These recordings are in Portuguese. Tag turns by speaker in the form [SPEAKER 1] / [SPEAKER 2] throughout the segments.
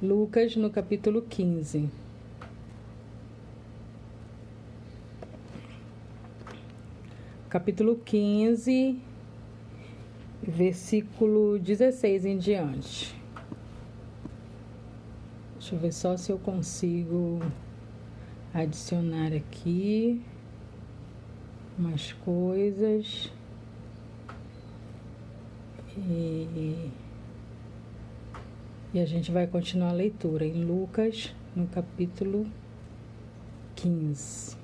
[SPEAKER 1] Lucas, no capítulo 15. Capítulo 15, versículo 16 em diante. Deixa eu ver só se eu consigo adicionar aqui umas coisas. E a gente vai continuar a leitura em Lucas, no capítulo 15.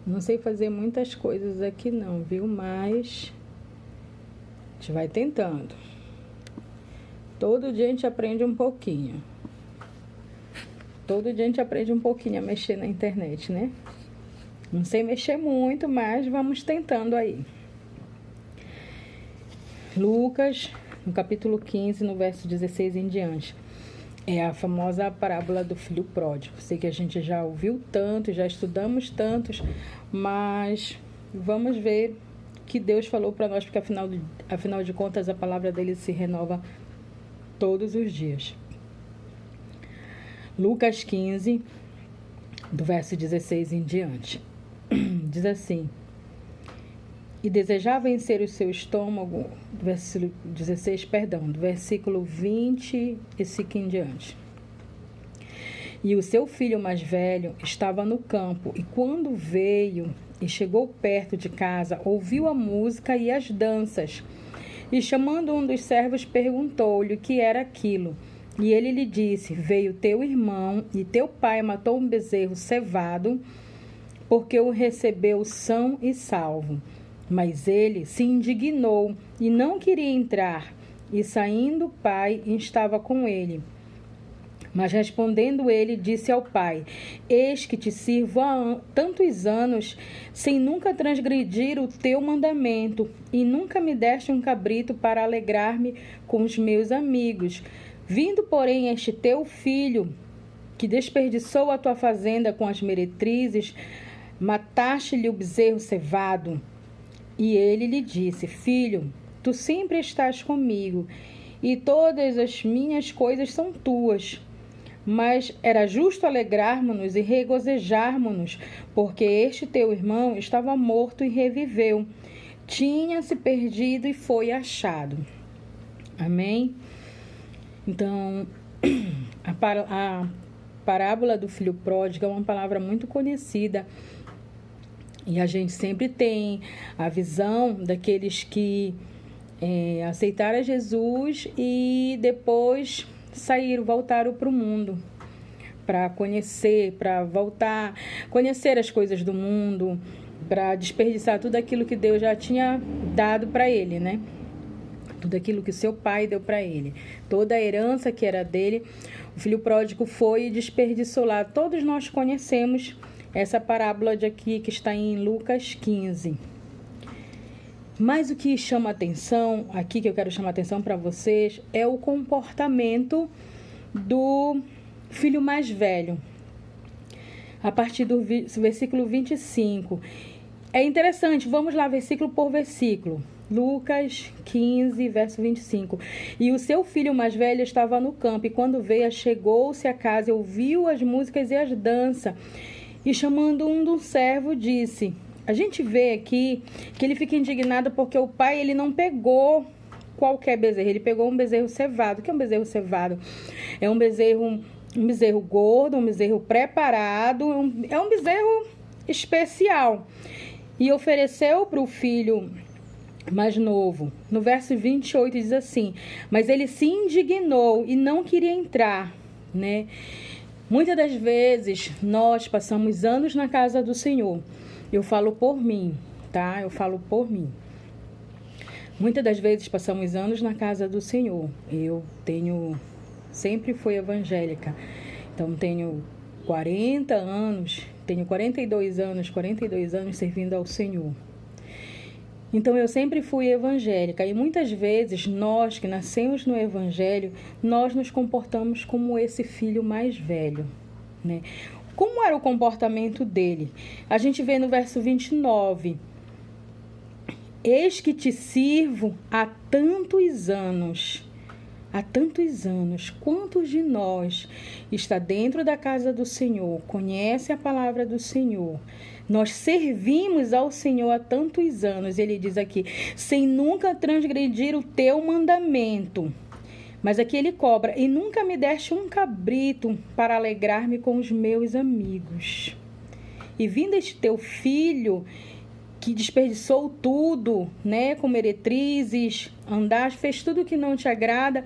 [SPEAKER 1] Não sei fazer muitas coisas aqui não, viu? Mas a gente vai tentando. Todo dia a gente aprende um pouquinho. Todo dia a gente aprende um pouquinho a mexer na internet, né? Não sei mexer muito, mas vamos tentando aí. Lucas, no capítulo 15, no verso 16 em diante. É a famosa parábola do filho pródigo. Sei que a gente já ouviu tanto, já estudamos tantos, mas vamos ver o que Deus falou para nós, porque afinal de contas a palavra dele se renova todos os dias. Lucas 15, do verso 16 em diante. Diz assim: e desejava vencer o seu estômago, do versículo 16, do versículo 25 em diante. E o seu filho mais velho estava no campo, e quando veio e chegou perto de casa, ouviu a música e as danças. E chamando um dos servos, perguntou-lhe o que era aquilo. E ele lhe disse: veio teu irmão, e teu pai matou um bezerro cevado, porque o recebeu são e salvo. Mas ele se indignou e não queria entrar. E saindo o pai estava com ele. Mas respondendo ele, disse ao pai: eis que te sirvo há tantos anos, sem nunca transgredir o teu mandamento, e nunca me deste um cabrito para alegrar-me com os meus amigos. Vindo, porém, este teu filho, que desperdiçou a tua fazenda com as meretrizes, mataste-lhe o bezerro cevado. E ele lhe disse: filho, tu sempre estás comigo, e todas as minhas coisas são tuas. Mas era justo alegrarmos-nos e regozijarmos-nos, porque este teu irmão estava morto e reviveu, tinha-se perdido e foi achado. Amém? Então, a parábola do filho pródigo é uma palavra muito conhecida. E a gente sempre tem a visão daqueles que aceitaram Jesus e depois voltaram para o mundo, para voltar, conhecer as coisas do mundo, para desperdiçar tudo aquilo que Deus já tinha dado para ele, né? Tudo aquilo que seu pai deu para ele, toda a herança que era dele, o filho pródigo foi e desperdiçou lá. Todos nós conhecemos essa parábola de aqui que está em Lucas 15. Mas o que chama atenção, aqui que eu quero chamar atenção para vocês, é o comportamento do filho mais velho. A partir do versículo 25. É interessante, vamos lá versículo por versículo. Lucas 15, verso 25. E o seu filho mais velho estava no campo, e quando veio, chegou-se a casa e ouviu as músicas e as danças. E chamando um do servo, disse... A gente vê aqui que ele fica indignado porque o pai ele não pegou qualquer bezerro. Ele pegou um bezerro cevado. O que é um bezerro cevado? É um bezerro gordo, um bezerro preparado. É um bezerro especial. E ofereceu para o filho mais novo. No verso 28 diz assim: mas ele se indignou e não queria entrar, né? Muitas das vezes nós passamos anos na casa do Senhor. Eu falo por mim, tá? Eu falo por mim. Muitas das vezes passamos anos na casa do Senhor. Sempre fui evangélica. Então, tenho 40 anos, tenho 42 anos servindo ao Senhor. Então, eu sempre fui evangélica. E muitas vezes, nós que nascemos no Evangelho, nós nos comportamos como esse filho mais velho, né? Como era o comportamento dele? A gente vê no verso 29. Eis que te sirvo há tantos anos. há tantos anos, quantos de nós está dentro da casa do Senhor, conhece a palavra do Senhor? Nós servimos ao Senhor há tantos anos, ele diz aqui, sem nunca transgredir o teu mandamento. Mas aqui ele cobra, e nunca me deste um cabrito para alegrar-me com os meus amigos. E vindo este teu filho, que desperdiçou tudo, né, com meretrizes, andaste, fez tudo que não te agrada,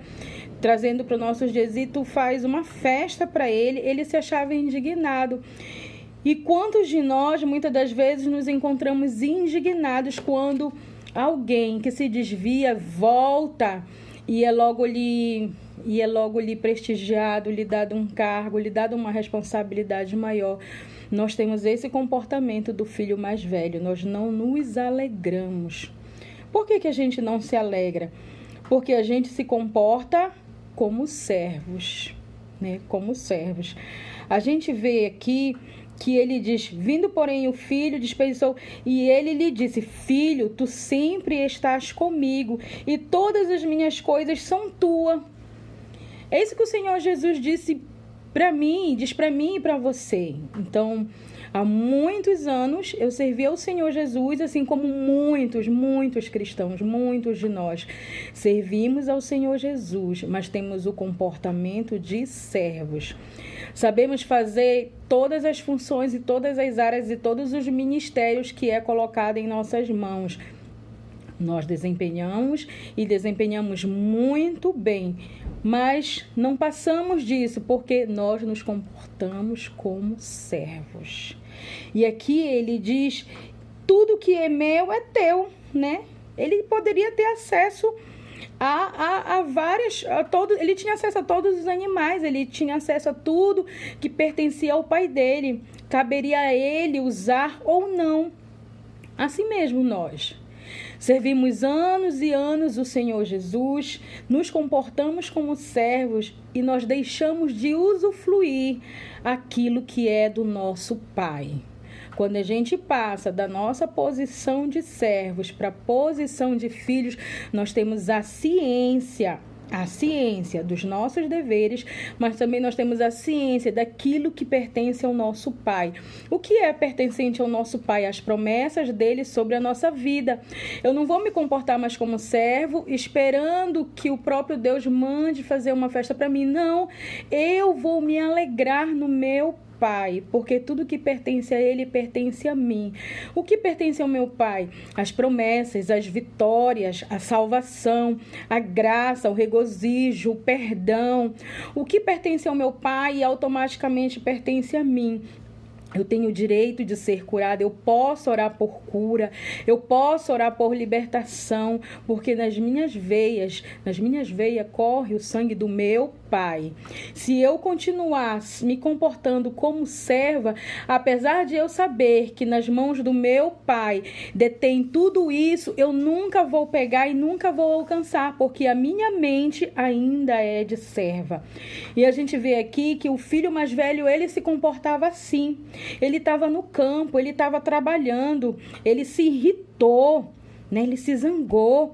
[SPEAKER 1] trazendo para os nossos dias, e tu faz uma festa para ele, ele se achava indignado. E quantos de nós, muitas das vezes, nos encontramos indignados quando alguém que se desvia, volta e é logo lhe prestigiado, lhe dado um cargo, lhe dado uma responsabilidade maior. Nós temos esse comportamento do filho mais velho, nós não nos alegramos. Por que a gente não se alegra? Porque a gente se comporta como servos, né? Como servos. A gente vê aqui que ele diz, vindo porém o filho, desperdiçou, e ele lhe disse, filho, tu sempre estás comigo, e todas as minhas coisas são tuas. É isso que o Senhor Jesus disse para mim, diz para mim e para você. Então, há muitos anos eu servi ao Senhor Jesus, assim como muitos cristãos, muitos de nós servimos ao Senhor Jesus, mas temos o comportamento de servos. Sabemos fazer todas as funções e todas as áreas e todos os ministérios que é colocado em nossas mãos. Nós desempenhamos e desempenhamos muito bem, mas não passamos disso porque nós nos comportamos como servos. E aqui ele diz, tudo que é meu é teu, né? Ele poderia ter acesso ele tinha acesso a todos os animais, ele tinha acesso a tudo que pertencia ao pai dele. Caberia a ele usar ou não. Assim mesmo nós servimos anos e anos o Senhor Jesus, nos comportamos como servos e nós deixamos de usufruir aquilo que é do nosso Pai. Quando a gente passa da nossa posição de servos para a posição de filhos, nós temos a ciência dos nossos deveres, mas também nós temos a ciência daquilo que pertence ao nosso Pai. O que é pertencente ao nosso Pai? As promessas dele sobre a nossa vida. Eu não vou me comportar mais como servo, esperando que o próprio Deus mande fazer uma festa para mim. Não, eu vou me alegrar no meu Pai, porque tudo que pertence a Ele pertence a mim. O que pertence ao meu Pai? As promessas, as vitórias, a salvação, a graça, o regozijo, o perdão. O que pertence ao meu Pai automaticamente pertence a mim. Eu tenho o direito de ser curada, eu posso orar por cura, eu posso orar por libertação, porque nas minhas veias corre o sangue do meu Pai. Se eu continuar me comportando como serva, apesar de eu saber que nas mãos do meu Pai detém tudo isso, eu nunca vou pegar e nunca vou alcançar, porque a minha mente ainda é de serva. E a gente vê aqui que o filho mais velho, ele se comportava assim. Ele estava no campo, ele estava trabalhando, ele se irritou, né? Ele se zangou.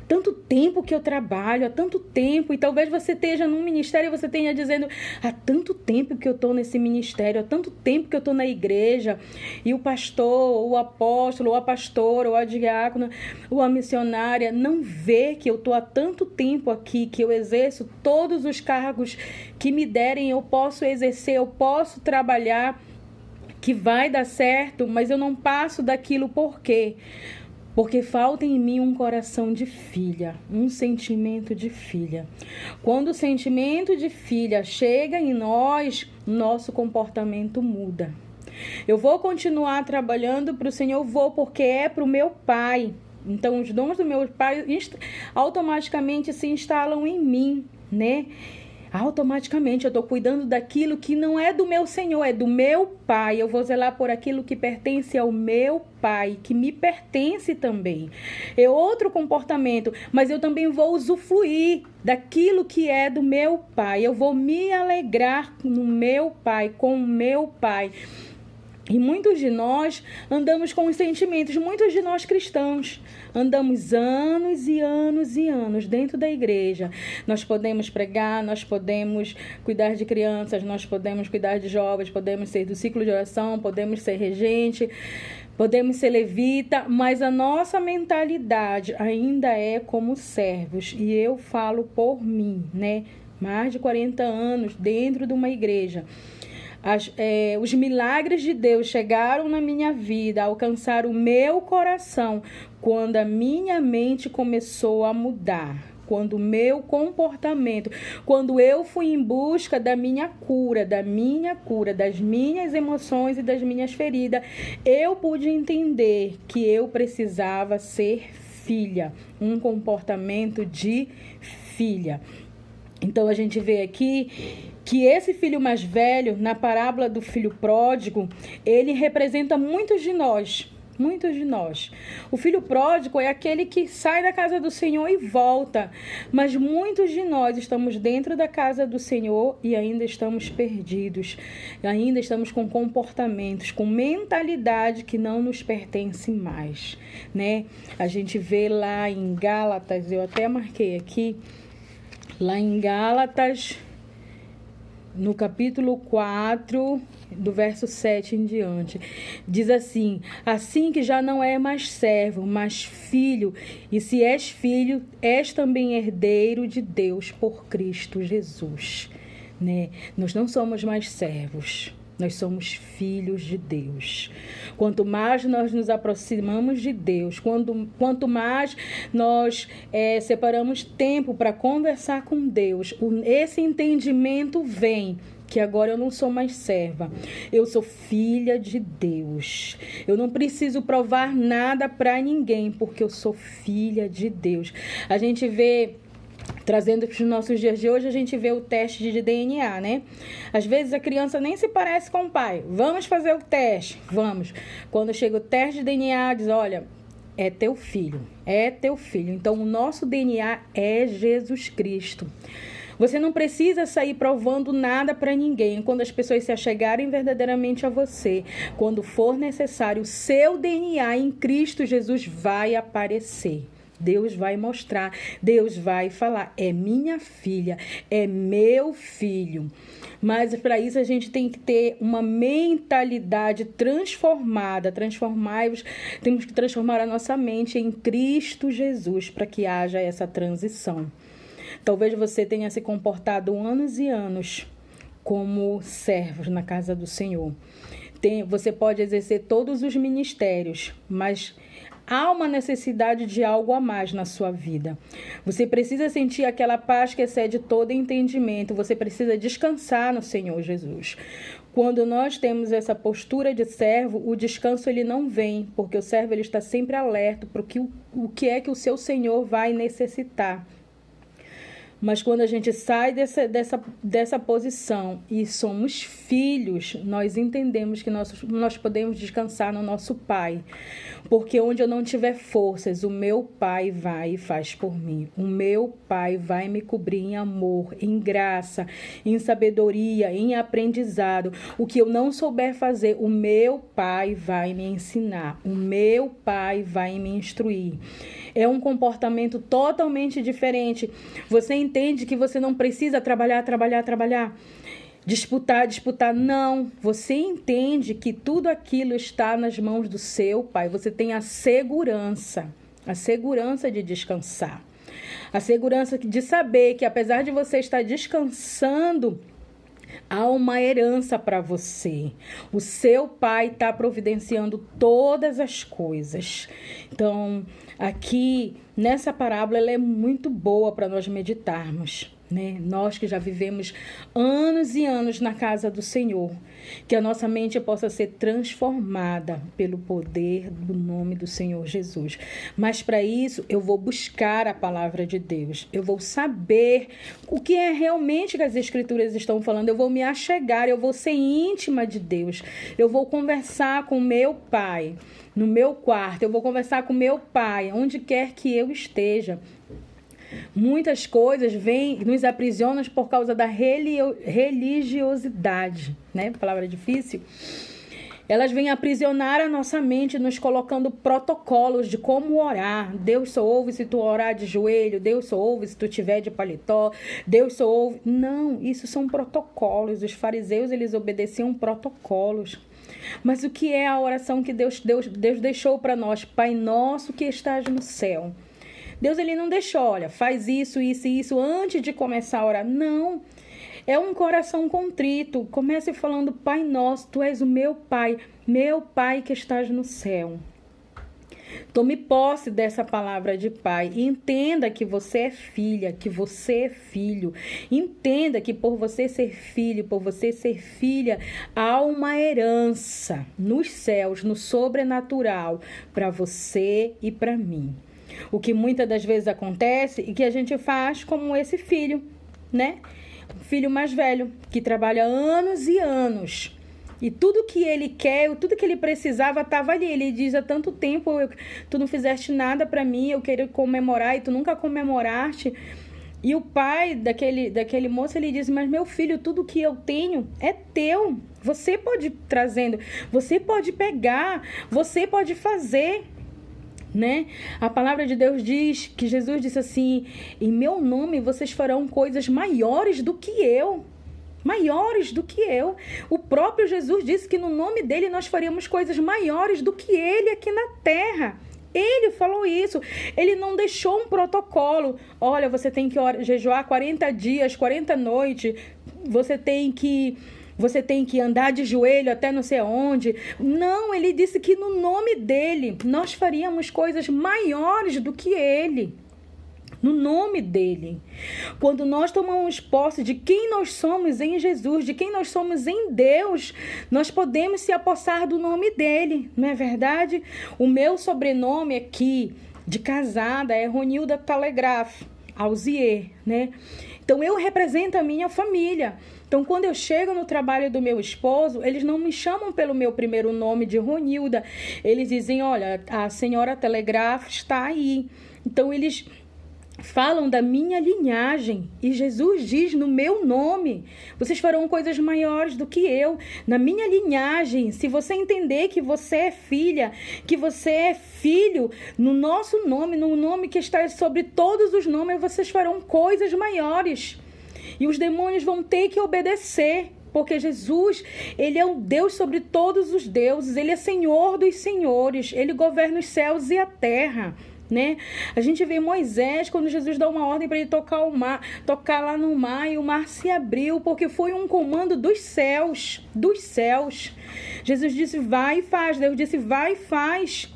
[SPEAKER 1] Tanto tempo que eu trabalho, há tanto tempo, e talvez você esteja num ministério e você tenha dizendo, há tanto tempo que eu estou nesse ministério, há tanto tempo que eu estou na igreja, e o pastor, o apóstolo, ou a pastora, ou a diácona, ou a missionária, não vê que eu estou há tanto tempo aqui, que eu exerço todos os cargos que me derem, eu posso exercer, eu posso trabalhar, que vai dar certo, mas eu não passo daquilo. Por quê? Porque falta em mim um coração de filha, um sentimento de filha. Quando o sentimento de filha chega em nós, nosso comportamento muda. Eu vou continuar trabalhando para o Senhor, vou porque é para o meu Pai. Então, os dons do meu Pai automaticamente se instalam em mim, né? Automaticamente eu estou cuidando daquilo que não é do meu Senhor, é do meu Pai. Eu vou zelar por aquilo que pertence ao meu Pai, que me pertence também. É outro comportamento, mas eu também vou usufruir daquilo que é do meu Pai. Eu vou me alegrar no meu Pai, com o meu Pai. E muitos de nós andamos com os sentimentos, muitos de nós cristãos, andamos anos e anos e anos dentro da igreja. Nós podemos pregar, nós podemos cuidar de crianças, nós podemos cuidar de jovens, podemos ser do ciclo de oração, podemos ser regente, podemos ser levita, mas a nossa mentalidade ainda é como servos. E eu falo por mim, né? Mais de 40 anos dentro de uma igreja. Os milagres de Deus chegaram na minha vida, alcançaram o meu coração, quando a minha mente começou a mudar, quando o meu comportamento, quando eu fui em busca da minha cura, das minhas emoções e das minhas feridas, eu pude entender que eu precisava ser filha, um comportamento de filha. Então, a gente vê aqui que esse filho mais velho, na parábola do filho pródigo, ele representa muitos de nós. Muitos de nós. O filho pródigo é aquele que sai da casa do Senhor e volta. Mas muitos de nós estamos dentro da casa do Senhor e ainda estamos perdidos. Ainda estamos com comportamentos, com mentalidade que não nos pertence mais, né? A gente vê lá em Gálatas, eu até marquei aqui, lá em Gálatas, no capítulo 4, do verso 7 em diante, diz assim: assim que já não é mais servo, mas filho, e se és filho, és também herdeiro de Deus por Cristo Jesus, né? Nós não somos mais servos, nós somos filhos de Deus. Quanto mais nós nos aproximamos de Deus, quanto mais nós separamos tempo para conversar com Deus, esse entendimento vem que agora eu não sou mais serva, eu sou filha de Deus. Eu não preciso provar nada para ninguém, porque eu sou filha de Deus. A gente vê, trazendo para os nossos dias de hoje, a gente vê o teste de DNA, né? Às vezes a criança nem se parece com o pai. Vamos fazer o teste? Vamos. Quando chega o teste de DNA, diz, olha, é teu filho. É teu filho. Então, o nosso DNA é Jesus Cristo. Você não precisa sair provando nada para ninguém. Quando as pessoas se achegarem verdadeiramente a você, quando for necessário, o seu DNA em Cristo Jesus vai aparecer. Deus vai mostrar, Deus vai falar, é minha filha, é meu filho. Mas para isso a gente tem que ter uma mentalidade transformada, temos que transformar a nossa mente em Cristo Jesus para que haja essa transição. Talvez você tenha se comportado anos e anos como servos na casa do Senhor. Você pode exercer todos os ministérios, mas há uma necessidade de algo a mais na sua vida. Você precisa sentir aquela paz que excede todo entendimento. Você precisa descansar no Senhor Jesus. Quando nós temos essa postura de servo, o descanso ele não vem, porque o servo ele está sempre alerta para o que é que o seu Senhor vai necessitar. Mas quando a gente sai dessa posição e somos filhos, nós entendemos que nós podemos descansar no nosso Pai. Porque onde eu não tiver forças, o meu Pai vai e faz por mim. O meu Pai vai me cobrir em amor, em graça, em sabedoria, em aprendizado. O que eu não souber fazer, o meu Pai vai me ensinar. O meu Pai vai me instruir. É um comportamento totalmente diferente. Você entende que você não precisa trabalhar, disputar. Não, você entende que tudo aquilo está nas mãos do seu Pai. Você tem a segurança de descansar. A segurança de saber que apesar de você estar descansando, há uma herança para você. O seu Pai está providenciando todas as coisas. Então, aqui, nessa parábola, ela é muito boa para nós meditarmos, né? Nós que já vivemos anos e anos na casa do Senhor, que a nossa mente possa ser transformada pelo poder do nome do Senhor Jesus. Mas para isso eu vou buscar a palavra de Deus, eu vou saber o que é realmente que as Escrituras estão falando, eu vou me achegar, eu vou ser íntima de Deus, eu vou conversar com meu Pai no meu quarto, eu vou conversar com meu Pai onde quer que eu esteja. Muitas coisas nos aprisionam por causa da religiosidade, né? Palavra difícil. Elas vêm aprisionar a nossa mente, nos colocando protocolos de como orar. Deus só ouve se tu orar de joelho, Deus só ouve se tu tiver de paletó, Deus só ouve... Não, isso são protocolos. Os fariseus, eles obedeciam protocolos. Mas o que é a oração que Deus deixou para nós? Pai nosso que estás no céu. Deus, ele não deixou, olha, faz isso, isso e isso antes de começar a orar. Não. É um coração contrito. Comece falando, Pai nosso, tu és o meu Pai que estás no céu. Tome posse dessa palavra de Pai. E entenda que você é filha, que você é filho. Entenda que por você ser filho, por você ser filha, há uma herança nos céus, no sobrenatural, para você e para mim. O que muitas das vezes acontece e que a gente faz como esse filho, né? Filho mais velho, que trabalha anos e anos. E tudo que ele quer, tudo que ele precisava estava ali. Ele diz, há tanto tempo, tu não fizeste nada para mim, eu quero comemorar e tu nunca comemoraste. E o pai daquele moço, ele diz, mas meu filho, tudo que eu tenho é teu. Você pode ir trazendo, você pode pegar, você pode fazer. Né? A palavra de Deus diz que Jesus disse assim, em meu nome vocês farão coisas maiores do que eu. Maiores do que eu. O próprio Jesus disse que no nome dele nós faríamos coisas maiores do que ele aqui na terra. Ele falou isso. Ele não deixou um protocolo. Olha, você tem que jejuar 40 dias, 40 noites. Você tem que andar de joelho até não sei onde. Não, ele disse que no nome dele nós faríamos coisas maiores do que ele. No nome dele. Quando nós tomamos posse de quem nós somos em Jesus, de quem nós somos em Deus, nós podemos se apossar do nome dele, não é verdade? O meu sobrenome aqui de casada é Ronilda Telegraph Alzier, né? Então eu represento a minha família. Então, quando eu chego no trabalho do meu esposo, eles não me chamam pelo meu primeiro nome de Ronilda. Eles dizem, olha, a senhora Telegraph está aí. Então, eles falam da minha linhagem. E Jesus diz, no meu nome, vocês farão coisas maiores do que eu. Na minha linhagem, se você entender que você é filha, que você é filho, no nosso nome, no nome que está sobre todos os nomes, vocês farão coisas maiores. E os demônios vão ter que obedecer, porque Jesus, ele é o Deus sobre todos os deuses, ele é Senhor dos senhores, ele governa os céus e a terra, né? A gente vê Moisés, quando Jesus dá uma ordem para ele tocar lá no mar, e o mar se abriu, porque foi um comando dos céus, Jesus disse, vai e faz, Deus disse, vai e faz.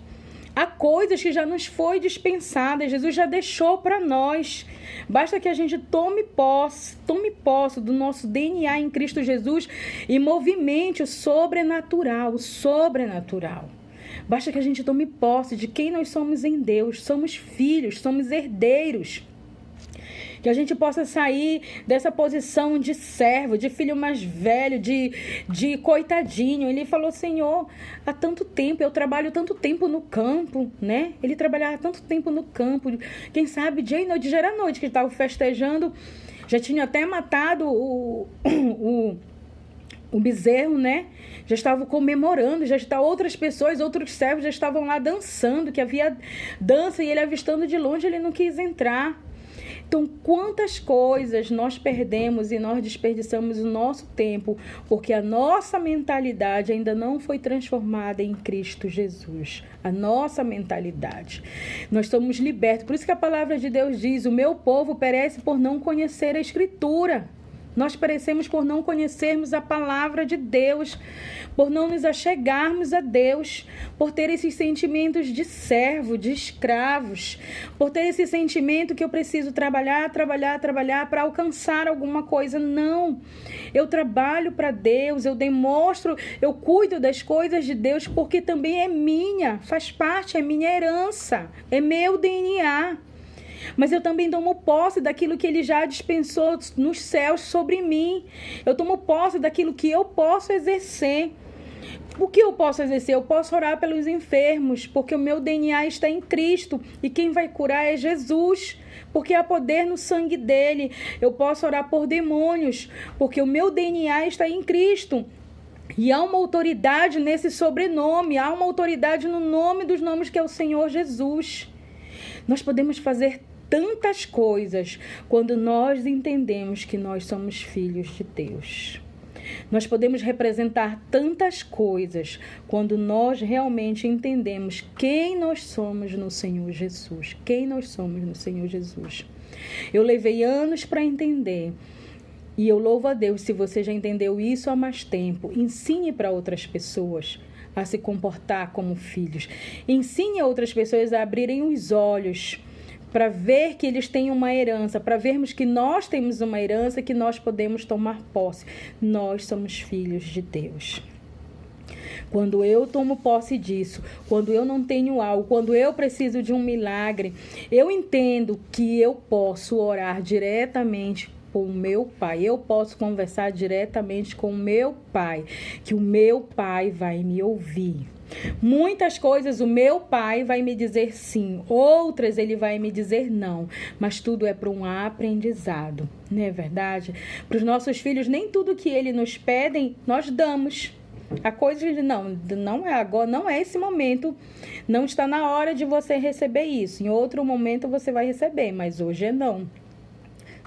[SPEAKER 1] Há coisas que já nos foi dispensadas, Jesus já deixou para nós. Basta que a gente tome posse do nosso DNA em Cristo Jesus e movimente o sobrenatural, Basta que a gente tome posse de quem nós somos em Deus. Somos filhos, somos herdeiros. Que a gente possa sair dessa posição de servo, de filho mais velho, de coitadinho. Ele falou, Senhor, há tanto tempo, eu trabalho tanto tempo no campo, né? Ele trabalhava tanto tempo no campo. Quem sabe dia e noite, já era noite que estava festejando. Já tinha até matado o bezerro, né? Já estavam comemorando, outras pessoas, outros servos já estavam lá dançando, que havia dança, e ele avistando de longe, ele não quis entrar. Então, quantas coisas nós perdemos e nós desperdiçamos o nosso tempo, porque a nossa mentalidade ainda não foi transformada em Cristo Jesus. A nossa mentalidade. Nós somos libertos. Por isso que a palavra de Deus diz, o meu povo perece por não conhecer a Escritura. Nós perecemos por não conhecermos a palavra de Deus, por não nos achegarmos a Deus, por ter esses sentimentos de servo, de escravos, por ter esse sentimento que eu preciso trabalhar para alcançar alguma coisa. Não, eu trabalho para Deus, eu demonstro, eu cuido das coisas de Deus, porque também é minha, faz parte, é minha herança, é meu DNA. Mas eu também tomo posse daquilo que ele já dispensou nos céus sobre mim. Eu tomo posse daquilo que eu posso exercer. O que eu posso exercer? Eu posso orar pelos enfermos, porque o meu DNA está em Cristo. E quem vai curar é Jesus, porque há poder no sangue dele. Eu posso orar por demônios, porque o meu DNA está em Cristo. E há uma autoridade nesse sobrenome, há uma autoridade no nome dos nomes que é o Senhor Jesus. Nós podemos fazer tantas coisas quando nós entendemos que nós somos filhos de Deus. Nós podemos representar tantas coisas quando nós realmente entendemos quem nós somos no Senhor Jesus. Quem nós somos no Senhor Jesus. Eu levei anos para entender. E eu louvo a Deus se você já entendeu isso há mais tempo. Ensine para outras pessoas a se comportar como filhos. Ensine a outras pessoas a abrirem os olhos para ver que eles têm uma herança, para vermos que nós temos uma herança que nós podemos tomar posse. Nós somos filhos de Deus. Quando eu tomo posse disso, quando eu não tenho algo, quando eu preciso de um milagre, eu entendo que eu posso orar diretamente com o meu Pai. Eu posso conversar diretamente com o meu Pai, que o meu Pai vai me ouvir. Muitas coisas o meu Pai vai me dizer sim, outras ele vai me dizer não, mas tudo é para um aprendizado, não é verdade? Para os nossos filhos, nem tudo que eles nos pedem, nós damos. A coisa de não é agora, não é esse momento, não está na hora de você receber isso. Em outro momento você vai receber, mas hoje é não.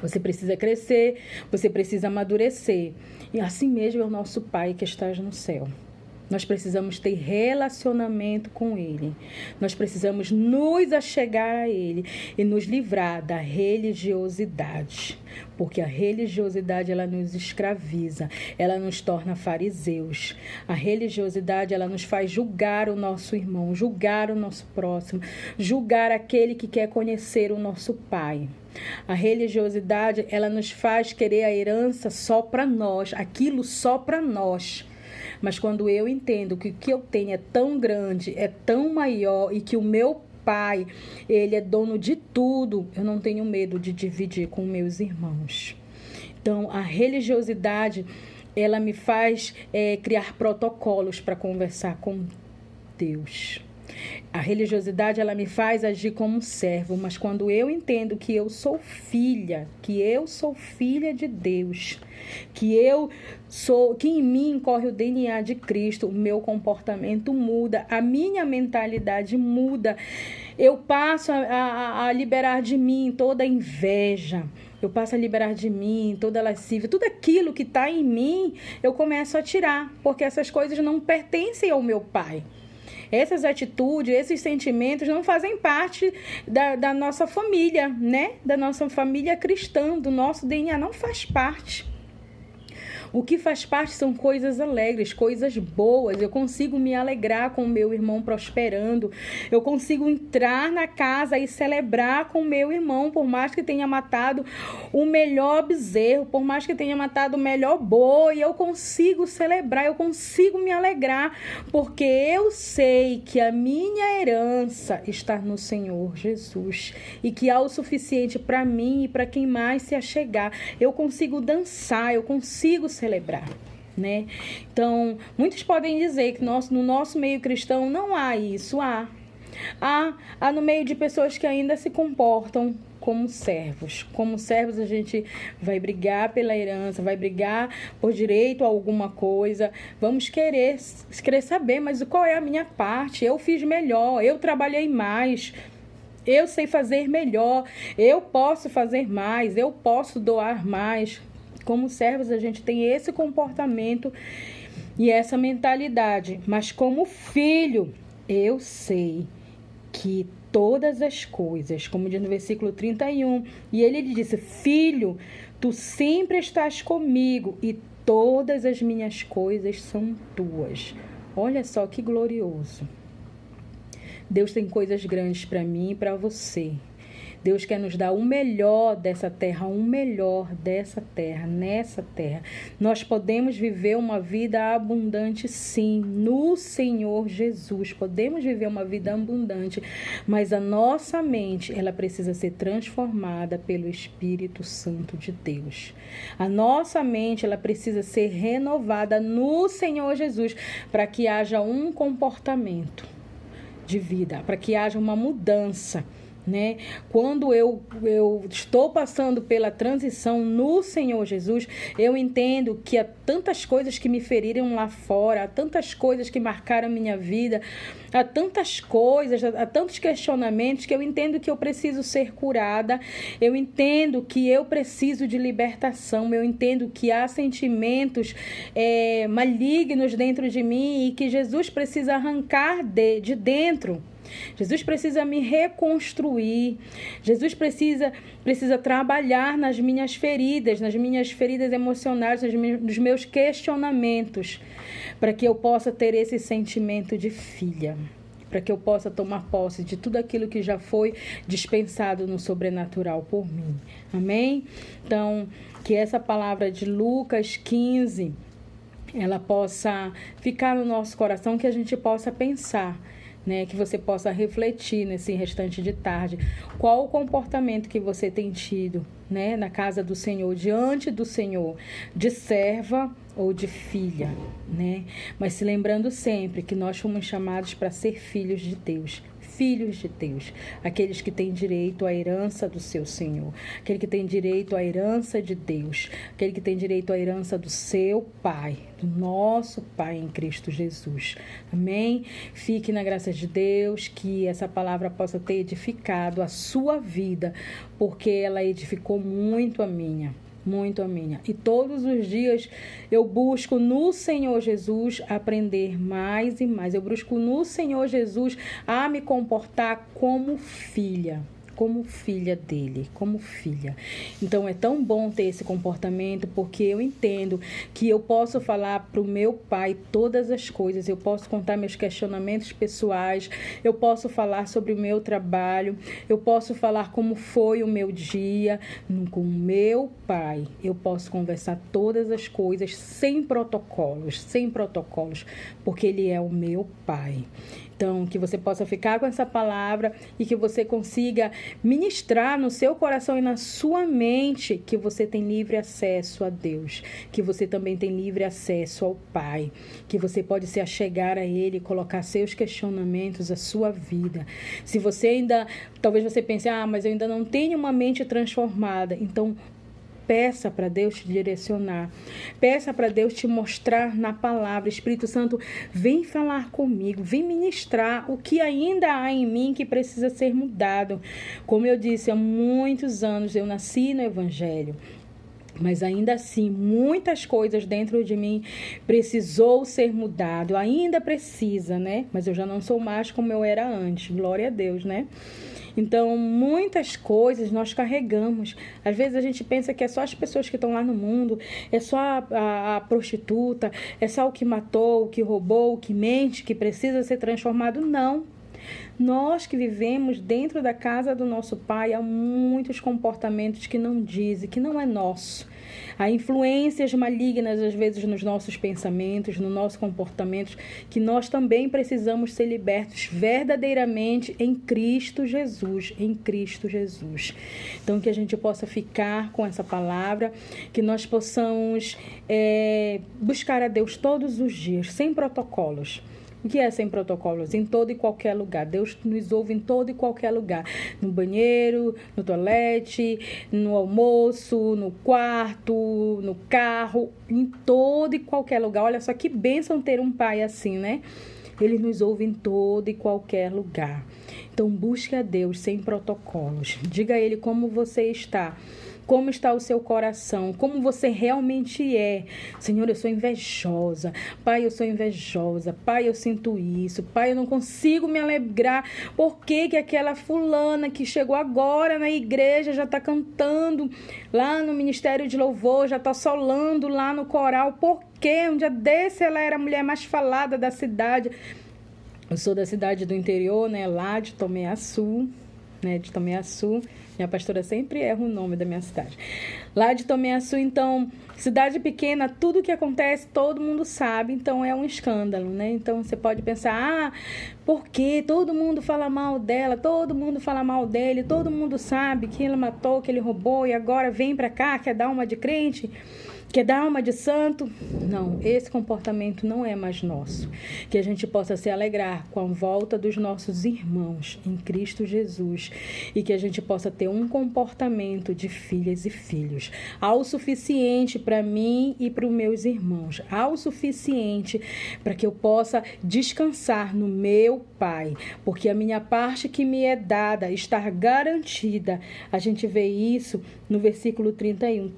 [SPEAKER 1] Você precisa crescer, você precisa amadurecer. E assim mesmo é o nosso Pai que estás no céu. Nós precisamos ter relacionamento com Ele. Nós precisamos nos achegar a Ele e nos livrar da religiosidade. Porque a religiosidade, ela nos escraviza, ela nos torna fariseus. A religiosidade, ela nos faz julgar o nosso irmão, julgar o nosso próximo, julgar aquele que quer conhecer o nosso Pai. A religiosidade, ela nos faz querer a herança só para nós, aquilo só para nós. Mas quando eu entendo que o que eu tenho é tão grande, é tão maior e que o meu Pai, ele é dono de tudo, eu não tenho medo de dividir com meus irmãos. Então, a religiosidade, ela me faz criar protocolos para conversar com Deus. A religiosidade, ela me faz agir como um servo, mas quando eu entendo que eu sou filha de Deus, que em mim corre o DNA de Cristo, o meu comportamento muda, a minha mentalidade muda, eu passo a liberar de mim toda a inveja, eu passo a liberar de mim toda a lascívia, tudo aquilo que está em mim, eu começo a tirar, porque essas coisas não pertencem ao meu Pai. Essas atitudes, esses sentimentos não fazem parte da nossa família, né? Da nossa família cristã, do nosso DNA, não faz parte. O que faz parte são coisas alegres, coisas boas. Eu consigo me alegrar com o meu irmão prosperando. Eu consigo entrar na casa e celebrar com o meu irmão, por mais que tenha matado o melhor bezerro, por mais que tenha matado o melhor boi. Eu consigo celebrar, eu consigo me alegrar, porque eu sei que a minha herança está no Senhor Jesus e que há o suficiente para mim e para quem mais se achegar. Eu consigo dançar, eu consigo celebrar, né? Então, muitos podem dizer que no nosso meio cristão não há isso. Há no meio de pessoas que ainda se comportam como servos. Como servos, a gente vai brigar pela herança, vai brigar por direito a alguma coisa. Vamos querer saber, mas qual é a minha parte? Eu fiz melhor, eu trabalhei mais, eu sei fazer melhor, eu posso fazer mais, eu posso doar mais. Como servos, a gente tem esse comportamento e essa mentalidade. Mas como filho, eu sei que todas as coisas, como diz no versículo 31, e ele lhe disse: filho, tu sempre estás comigo e todas as minhas coisas são tuas. Olha só que glorioso. Deus tem coisas grandes para mim e para você. Deus quer nos dar o melhor dessa terra, nessa terra. Nós podemos viver uma vida abundante, sim, no Senhor Jesus. Podemos viver uma vida abundante, mas a nossa mente, ela precisa ser transformada pelo Espírito Santo de Deus. A nossa mente, ela precisa ser renovada no Senhor Jesus, para que haja um comportamento de vida, para que haja uma mudança né? Quando eu estou passando pela transição no Senhor Jesus, eu entendo que há tantas coisas que me feriram lá fora, há tantas coisas que marcaram a minha vida, há tantas coisas, há tantos questionamentos que eu entendo que eu preciso ser curada, eu entendo que eu preciso de libertação, eu entendo que há sentimentos malignos dentro de mim e que Jesus precisa arrancar de dentro. Jesus precisa me reconstruir. Jesus precisa trabalhar nas minhas feridas emocionais, nos meus questionamentos, para que eu possa ter esse sentimento de filha, para que eu possa tomar posse de tudo aquilo que já foi dispensado no sobrenatural por mim. Amém? Então, que essa palavra de Lucas 15, ela possa ficar no nosso coração, que a gente possa pensar, né, que você possa refletir nesse restante de tarde qual o comportamento que você tem tido, né, na casa do Senhor, diante do Senhor, de serva ou de filha, né? Mas se lembrando sempre que nós fomos chamados para ser filhos de Deus, aqueles que têm direito à herança do seu Senhor, aquele que tem direito à herança de Deus, aquele que tem direito à herança do seu Pai, do nosso Pai em Cristo Jesus. Amém? Fique na graça de Deus, que essa palavra possa ter edificado a sua vida, porque ela edificou muito a minha. E todos os dias eu busco no Senhor Jesus aprender mais e mais. Eu busco no Senhor Jesus a me comportar como filha dele, como filha. Então é tão bom ter esse comportamento, porque eu entendo que eu posso falar para o meu pai todas as coisas, eu posso contar meus questionamentos pessoais, eu posso falar sobre o meu trabalho, eu posso falar como foi o meu dia com o meu pai. Eu posso conversar todas as coisas sem protocolos, porque ele é o meu pai. Então, que você possa ficar com essa palavra e que você consiga ministrar no seu coração e na sua mente que você tem livre acesso a Deus, que você também tem livre acesso ao Pai, que você pode se achegar a Ele, colocar seus questionamentos, a sua vida. Se você ainda, talvez você pense, mas eu ainda não tenho uma mente transformada, então peça para Deus te direcionar. Peça para Deus te mostrar na palavra. Espírito Santo, vem falar comigo. Vem ministrar o que ainda há em mim que precisa ser mudado. Como eu disse, há muitos anos eu nasci no Evangelho. Mas ainda assim, muitas coisas dentro de mim precisou ser mudado. Ainda precisa, né? Mas eu já não sou mais como eu era antes. Glória a Deus, né? Então, muitas coisas nós carregamos. Às vezes a gente pensa que é só as pessoas que estão lá no mundo, é só a prostituta, é só o que matou, o que roubou, o que mente, que precisa ser transformado. Não. Nós que vivemos dentro da casa do nosso Pai, há muitos comportamentos que não dizem, que não é nosso. Há influências malignas, às vezes, nos nossos pensamentos, no nosso comportamento, que nós também precisamos ser libertos verdadeiramente em Cristo Jesus, Então, que a gente possa ficar com essa palavra, que nós possamos buscar a Deus todos os dias, sem protocolos. O que é sem protocolos? Em todo e qualquer lugar. Deus nos ouve em todo e qualquer lugar. No banheiro, no toalete, no almoço, no quarto, no carro, em todo e qualquer lugar. Olha só que bênção ter um pai assim, né? Ele nos ouve em todo e qualquer lugar. Então, busque a Deus sem protocolos. Diga a Ele como você está. Como está o seu coração, como você realmente é. Senhor, eu sou invejosa. Pai, eu sou invejosa. Pai, eu sinto isso. Pai, eu não consigo me alegrar. Por que aquela fulana que chegou agora na igreja já está cantando lá no Ministério de Louvor, já está solando lá no coral? Por quê? Um dia desse ela era a mulher mais falada da cidade. Eu sou da cidade do interior, né? Lá de Tomé-Açu, Minha pastora sempre erra o nome da minha cidade. Lá de Tomiaçu, então, cidade pequena, tudo que acontece, todo mundo sabe, então é um escândalo, né? Então, você pode pensar, por quê? Todo mundo fala mal dela, todo mundo fala mal dele, todo mundo sabe que ele matou, que ele roubou, e agora vem pra cá, quer dar uma de crente, quer dar uma de santo. Não, esse comportamento não é mais nosso. Que a gente possa se alegrar com a volta dos nossos irmãos em Cristo Jesus e que a gente possa ter um comportamento de filhas e filhos ao suficiente para mim e para os meus irmãos, ao suficiente para que eu possa descansar no meu Pai, porque a minha parte que me é dada está garantida. A gente vê isso no versículo 31.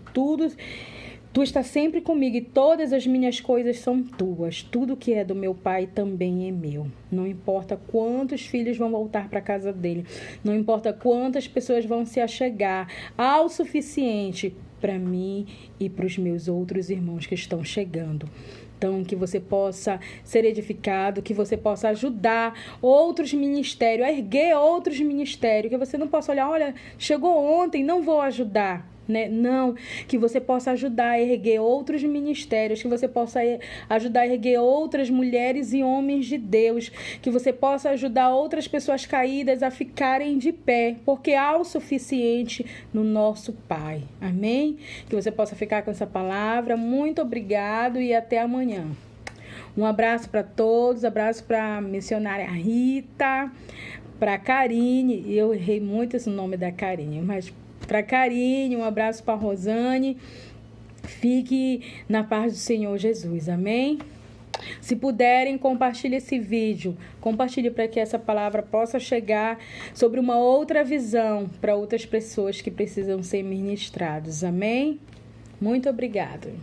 [SPEAKER 1] Tu estás sempre comigo e todas as minhas coisas são tuas. Tudo que é do meu Pai também é meu. Não importa quantos filhos vão voltar para a casa dele. Não importa quantas pessoas vão se achegar. Ao suficiente para mim e para os meus outros irmãos que estão chegando. Então, que você possa ser edificado, que você possa ajudar outros ministérios, a erguer outros ministérios, que você não possa olhar, olha, chegou ontem, não vou ajudar. Né? Não, que você possa ajudar a erguer outros ministérios, que você possa ajudar a erguer outras mulheres e homens de Deus, que você possa ajudar outras pessoas caídas a ficarem de pé, porque há o suficiente no nosso Pai. Amém? Que você possa ficar com essa palavra. Muito obrigado e até amanhã. Um abraço para todos, abraço para a missionária Rita, para a Karine, eu errei muito esse nome da Karine, mas para Karine, um abraço para Rosane. Fique na paz do Senhor Jesus, amém? Se puderem, compartilhe esse vídeo. Compartilhe para que essa palavra possa chegar sobre uma outra visão para outras pessoas que precisam ser ministradas, amém? Muito obrigada.